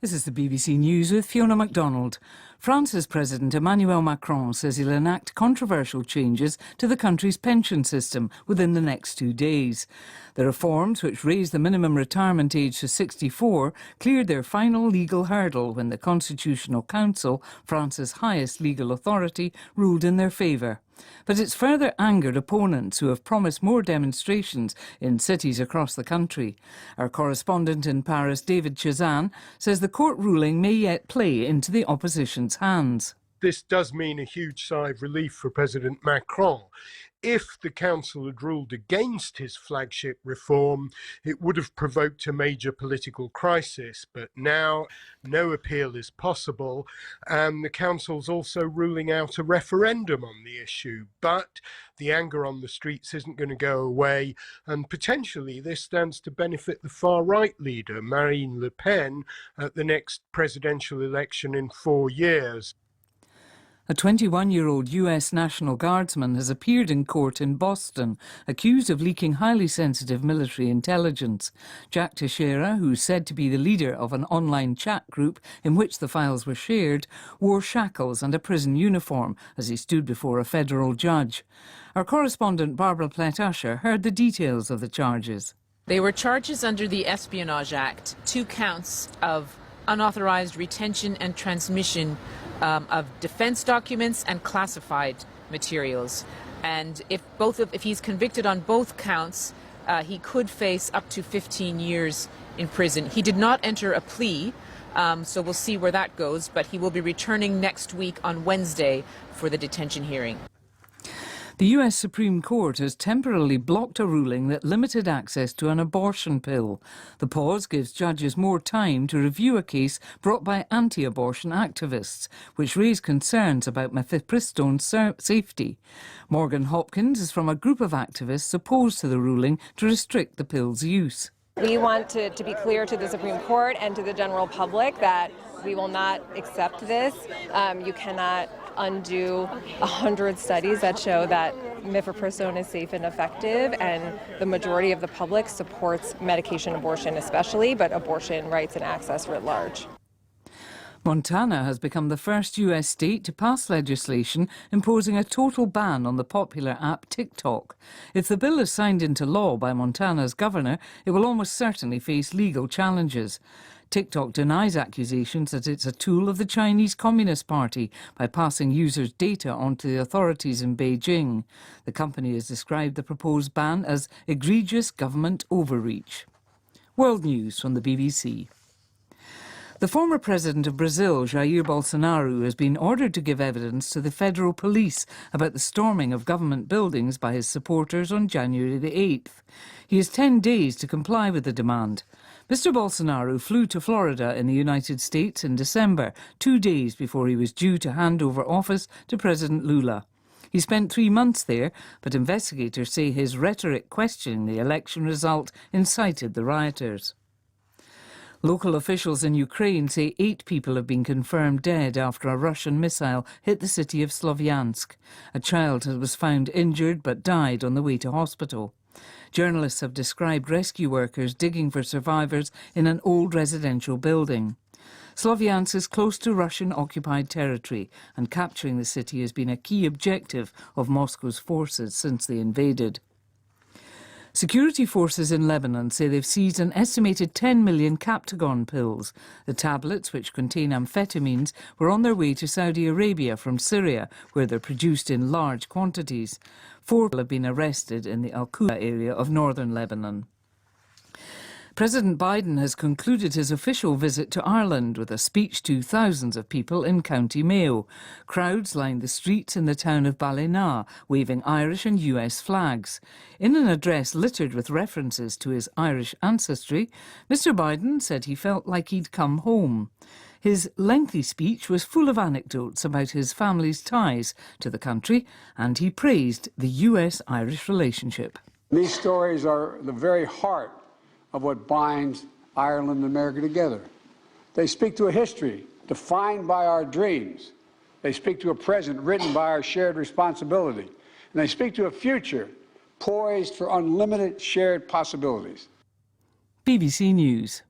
This is the BBC News with Fiona MacDonald. France's President Emmanuel Macron says he'll enact controversial changes to the country's pension system within the next 2 days. The reforms, which raise the minimum retirement age to 64, cleared their final legal hurdle when the Constitutional Council, France's highest legal authority, ruled in their favour. But it's further angered opponents who have promised more demonstrations in cities across the country. Our correspondent in Paris, David Chazan, says the court ruling may yet play into the opposition's hands. This does mean a huge sigh of relief for President Macron. If the council had ruled against his flagship reform, it would have provoked a major political crisis. But now no appeal is possible, and the council's also ruling out a referendum on the issue. But the anger on the streets isn't going to go away, and potentially this stands to benefit the far-right leader, Marine Le Pen, at the next presidential election in 4 years. A 21-year-old US National Guardsman has appeared in court in Boston, accused of leaking highly sensitive military intelligence. Jack Teixeira, who's said to be the leader of an online chat group in which the files were shared, wore shackles and a prison uniform as he stood before a federal judge. Our correspondent Barbara Plett-Usher heard the details of the charges. They were charges under the Espionage Act, 2 counts of unauthorized retention and transmission of defense documents and classified materials. And if he's convicted on both counts, he could face up to 15 years in prison. He did not enter a plea, so we'll see where that goes, but he will be returning next week on Wednesday for the detention hearing. The US Supreme Court has temporarily blocked a ruling that limited access to an abortion pill. The pause gives judges more time to review a case brought by anti-abortion activists, which raised concerns about mifepristone's safety. Morgan Hopkins is from a group of activists opposed to the ruling to restrict the pill's use. We want to be clear to the Supreme Court and to the general public that we will not accept this. You cannot undo 100 studies that show that mifepristone is safe and effective, and the majority of the public supports medication abortion especially, but abortion rights and access writ large. Montana has become the first US state to pass legislation imposing a total ban on the popular app TikTok. If the bill is signed into law by Montana's governor, it will almost certainly face legal challenges. TikTok denies accusations that it's a tool of the Chinese Communist Party by passing users' data on to the authorities in Beijing. The company has described the proposed ban as egregious government overreach. World News from the BBC. The former president of Brazil, Jair Bolsonaro, has been ordered to give evidence to the federal police about the storming of government buildings by his supporters on January the 8th. He has 10 days to comply with the demand. Mr. Bolsonaro flew to Florida in the United States in December, 2 days before he was due to hand over office to President Lula. He spent 3 months there, but investigators say his rhetoric questioning the election result incited the rioters. Local officials in Ukraine say 8 people have been confirmed dead after a Russian missile hit the city of Slovyansk. A child was found injured but died on the way to hospital. Journalists have described rescue workers digging for survivors in an old residential building. Slovyansk is close to Russian-occupied territory, and capturing the city has been a key objective of Moscow's forces since they invaded. Security forces in Lebanon say they've seized an estimated 10 million Captagon pills. The tablets, which contain amphetamines, were on their way to Saudi Arabia from Syria, where they're produced in large quantities. 4 people have been arrested in the Al-Quba area of northern Lebanon. President Biden has concluded his official visit to Ireland with a speech to thousands of people in County Mayo. Crowds lined the streets in the town of Ballina, waving Irish and US flags. In an address littered with references to his Irish ancestry, Mr. Biden said he felt like he'd come home. His lengthy speech was full of anecdotes about his family's ties to the country, and he praised the US-Irish relationship. These stories are the very heart of what binds Ireland and America together. They speak to a history defined by our dreams. They speak to a present written by our shared responsibility. And they speak to a future poised for unlimited shared possibilities. BBC News.